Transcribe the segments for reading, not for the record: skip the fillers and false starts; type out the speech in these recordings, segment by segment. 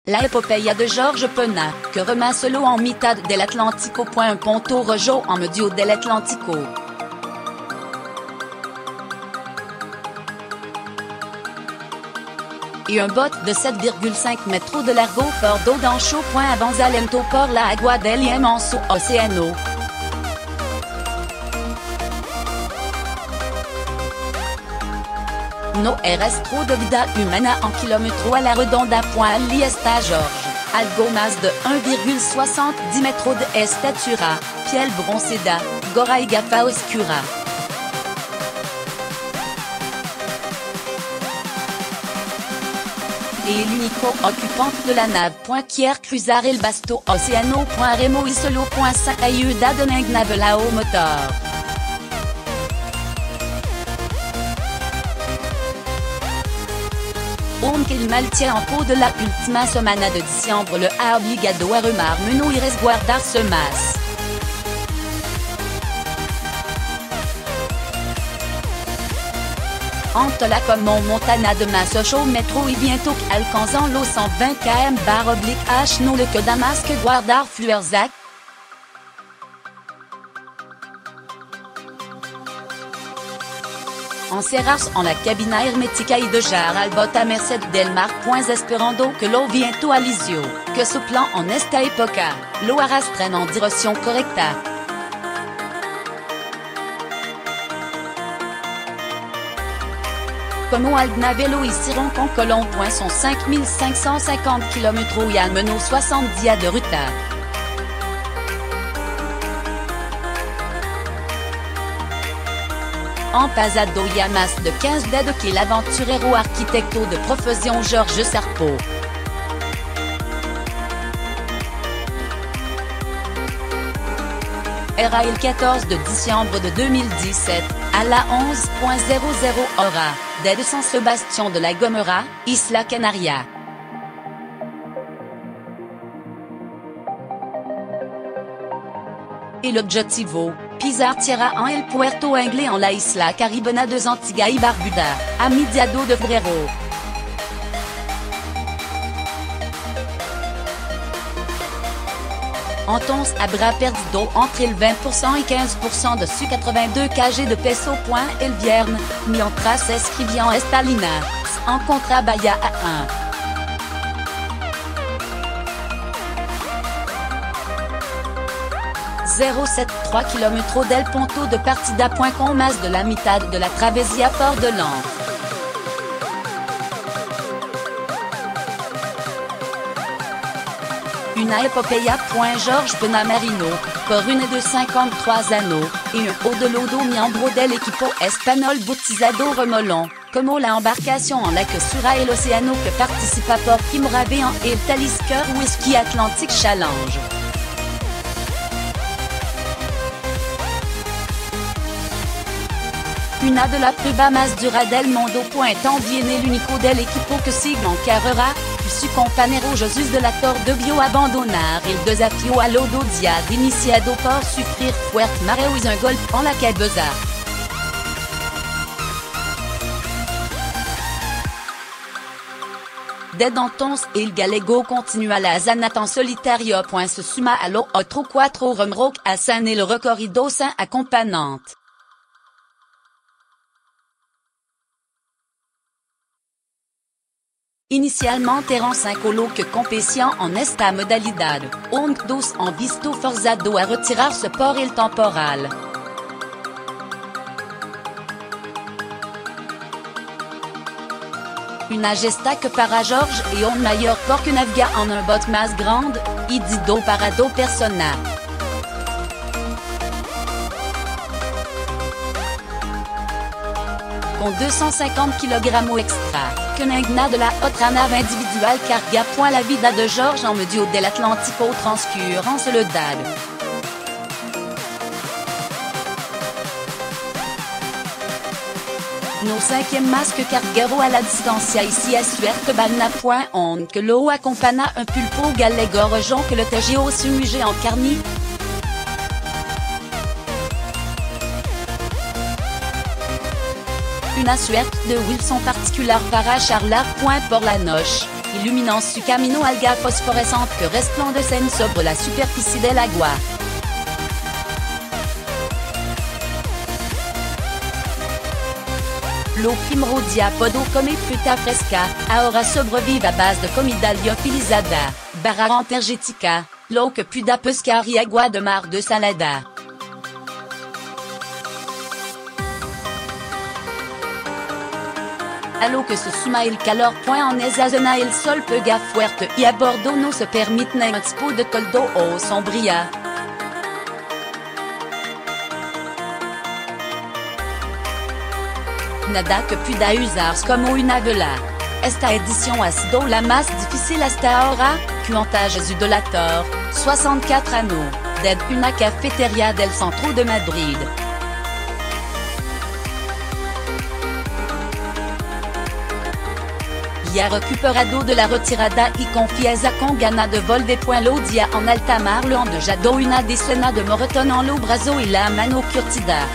La epopeia de Georges Penin, que ramasse l'eau en mitad dell'Atlantico. Un ponto rojo en medio dell'Atlantico. Et un bote de 7,5 mètres de largo por d'eau dans chaud. Avanzamento por la agua del inmenso océano. No restro de vida humana en kilómetro a la redonda. Allí está George, algo más de 1,70 metros de estatura, piel bronceda, gorra y gafa oscura. Et l'unico occupante de la nave. Quiere cruzar el vasto océano. Remo y solo. Sa ayuda de navegao motor. Aunque el mal tient en po de la última semana de diciembre, le ha obligado a remar menos y resguardarse más. Entre la como Montana de Masocho metro y bientôt alcanzant los 120 km/h no le que damas que guardar Fluerzac. Encerrarse en la cabina hermética y dejar al bote a merced del mar. Esperando que lo viento alisio, que su plan en esta época, lo arrastren en dirección correcta. Como al navelo hicieron con Colón. Son 5550 km y al menos 60 días de ruta. En pasado y a más de 15 dedos que el aventurero arquitecto de profesión Georges Serpot. Era el 14 de diciembre de 2017, à la 11:00 hora, de San Sebastián de la Gomera, Isla Canaria. El objetivo, pisar tierra en el puerto inglés en la isla caribena de Antigua y Barbuda, a mediados de febrero. Entonces habrá perdido entre el 20% y 15% de su 82 kg de peso. El viernes, mientras escribían esta línea, se encontraba ya a 0,73 km del punto de partida. Con más de la mitad de la travesía por delante. Una epopeia. Georges Penin Marino, por une de 53 años, y un haut de lodo miembro del equipo espagnol bautizado Remolón, como la embarcación en la que sura el océano que participa por primera vez en el Talisker Whisky Atlantic Challenge. Una de la prueba más dura del mundo. También el único del equipo que sigue en carrera, su compañero Jesús de la Torre debió abandonar el desafío al otro día iniciado por sufrir fuerte mareo y un golpe en la cabeza. Desde entonces el galego continúa la zanata en solitario. Se suma a los otros 4 remolques a San el recorrido sin acompañante. Inicialmente eran 5 los que competían en esta modalidad, aunque 2 han visto forzado a retirarse por el temporal. Una gesta que para George es un mayor porque navega en un bote más grande, y dido para 2 personas. Con 250 kg extra, que ninguna de la otra nave individual carga. La vida de George en medio del Atlántico transcurre en soledad. No 5e más que carguero a la distancia ici a suerte balna. On que lo acompaña un pulpo gallego rejon que le tegio sumige en carni. Una suerte de Wilson particular para charlar. Por la noche. illuminance su camino alga phosphorescente que resplendescent sobre la superficie del agua. L'eau primordia podo come fruta fresca, ahora sobrevive à base de comida liofilizada, barra energética, l'eau que puda pescar y agua de mar de salada. A lo que se suma el calor en esa zona el sol pega fuerte y a bordo no se permite un expo de coldo o sombría. Nada que pueda usar como una vela. Esta edición ha sido la más difícil hasta ahora, cuantas idolator, 64 años, de una cafetería del centro de Madrid. Y ha recuperado de la retirada y confiesa con gana de volver lo dia en alta mar lo han dejado una decena de moretón en lo brazo y la mano curtida.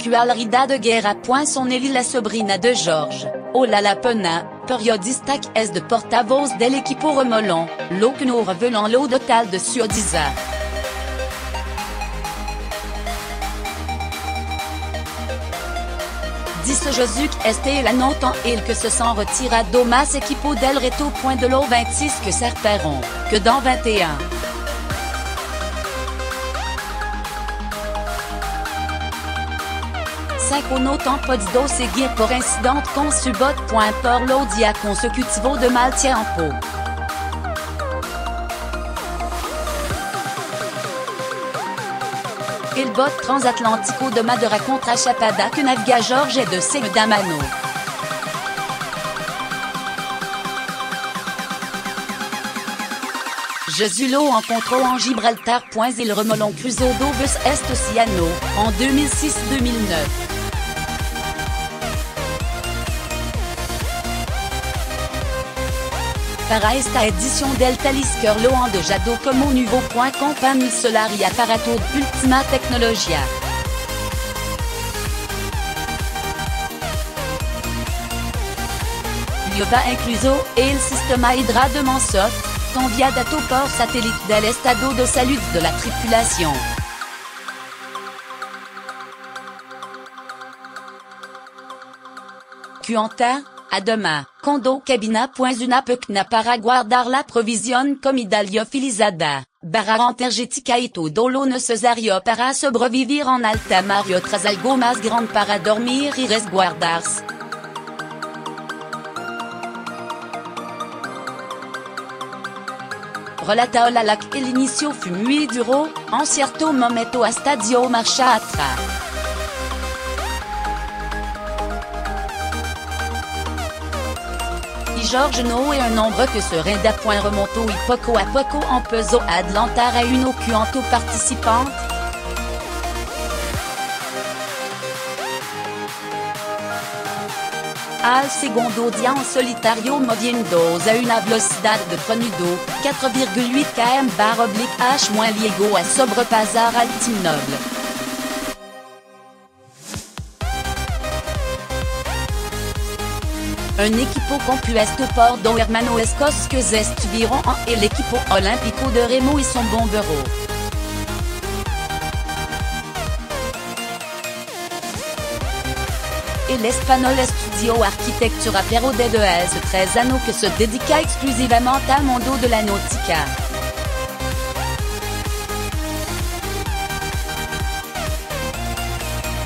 Cualrida de guerra son Eli la sobrina de George, Ola la pena, periodista que es de portavoz del equipo remolón, lo que nous revelan lo total de Suodiza. Dice Jesús que este el anotan el que se sont retirado más equipo del reto. De lo 26 que s'arperont, que dans 21. Cinco notam podido seguir por incident con su bot. Por lo dia consecutivo de mal tiempo. El bot transatlántico de Madera contra Chapada que navega Jorge de C. Damano. Jésus lo encontró en Gibraltar. Il remolon cruzó dos est Oceano, en 2006-2009. Para esta edición del Talisker lo han dejado como nuevo. Compagnie solar y aparato de última tecnología. Liova incluso el sistema hydradement soft, via datos por satélite del estado de salud de la tripulación. Cuanta, además, cuando cabina. Una pequeña para guardar la provisión comida liofilizada, barra energética y todo lo necesario para sobrevivir en alta mar y otras algo más grande para dormir y resguardarse. Relata Olala que el inicio fue muy duro, en cierto momento hasta dio marcha atrás. Y George no es un nombre que se renda. Remontó y poco a poco empezó a adelantar a uno cuanto participante. Al segundo día en solitario moviendo a una velocidad de pronudo, 4,8 km/h llegó a sobrepasar al Team Noble. Un equipo compuesto por dos hermanos escos que estuvieron en el equipo olímpico de remo y son bomberos. El espagnol estudió arquitectura pero desde hace 3 años que se dedica exclusivamente al mundo de la náutica.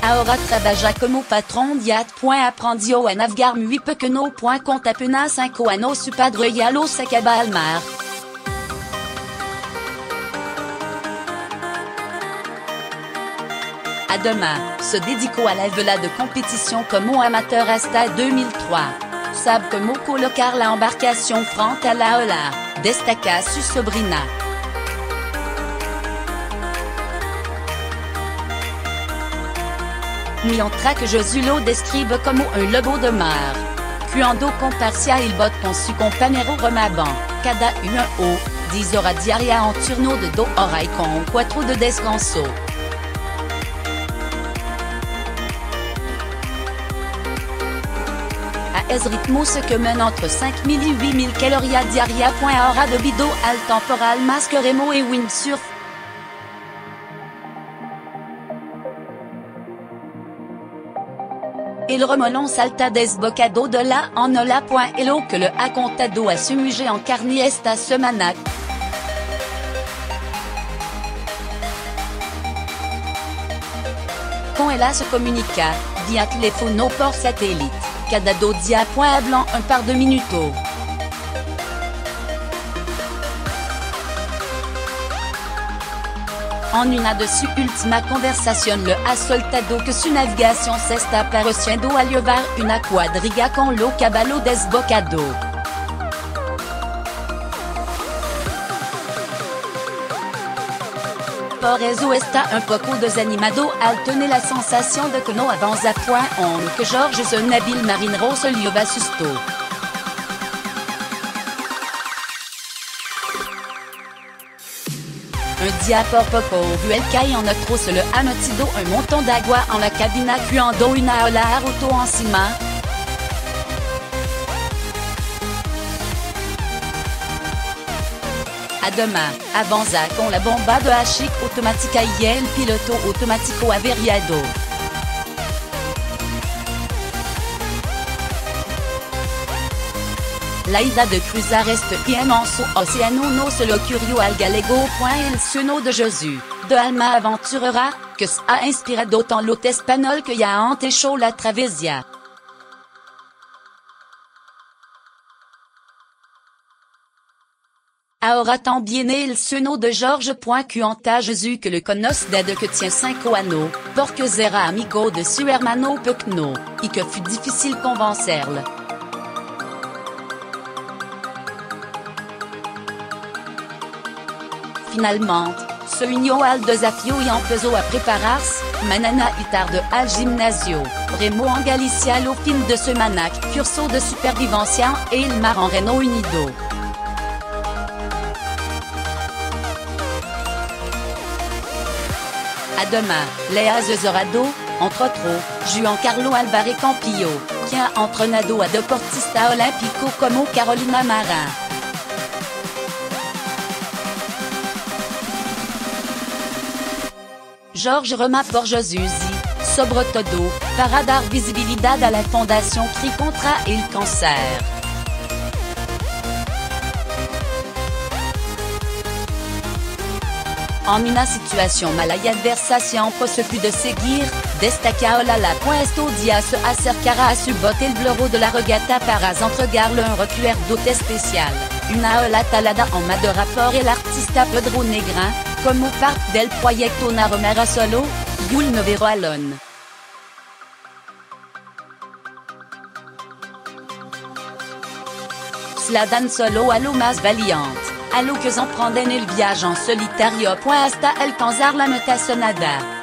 Ahora trabaja como patrón de yacht. Aprendió a navegar muy pequeño. Con apenas 5 años su padre ya lo sacaba al mar. Además, se dedicó a la vela de compétition como amateur hasta 2003. Sabe cómo colocar la embarcación frente a la ola, destaca su sobrina. Mientras que Jesús lo describe como un lobo de mar. Cuando comparcia il bot con su compañero remabant, cada 1 o 10 horas diarias en turno de 2 horas y con 4 de descanso. es ritmo ce que mène entre 5000 et 8000 calories diarrhea. Aura de bido al temporal masque remo et windsurf. Il remolon salta desbocado de la en ola. Hello que le acontado a sumugé en carni esta semana. Con ella se comunica, via telefono por satellite, cadado dia. Blanc 1 par 2 minutos. En una de su última conversación le ha soltado que su navigación se está pareciendo a llevar una cuadriga con lo caballo desbocado. Por eso está un poco desanimado al tener la sensación de que no avanza. En lo que George se nabil marinero se lleva susto. Un dia por poco vu el cae en otro se le ha metido un montón d'agua en la cabina cuando una ola auto encima. Además, avanza con la bomba de achic automática y el piloto automático averiado. La ida de cruzar este bien en su océano no se lo ocurrió al galego. El sueño de Jesús, de alma aventurera, que se ha inspirado tant l'hôte espagnol que ya antecho la travesía. Ahora también el sueño de George. Cuenta Jesús que le conoce desde que tient 5 años, porque era amigo de su hermano pequeño, y que fut difícil convencerle. Finalmente, se unió al desafío y empezó a prepararse, mañana y tarde al gimnasio, remo en Galicia lo fin de semana, curso de supervivencia et el mar en Reino Unido. Además, le ha asesorado, entre otros, Juan Carlos Álvarez Campillo, qui ha entrenado a deportistas olímpicos como Carolina Marín. George rema por Jesús y, sobre todo, para dar visibilidad a la Fundación CRI contra el cáncer. En una situación mala y adversa siempre se puede seguir, destaca Olala. Estos días se acercará a su bote el globo de la regata para entregarle un recuerdo especial, una ola talada en madera por el artista Pedro Negrin, como parte del proyecto Una Romera Solo, y un nuevo alón. Cela dan solo a lo más valiente, a lo que s'en prenden el viaje en solitario. Hasta alcanzar la meta sonada.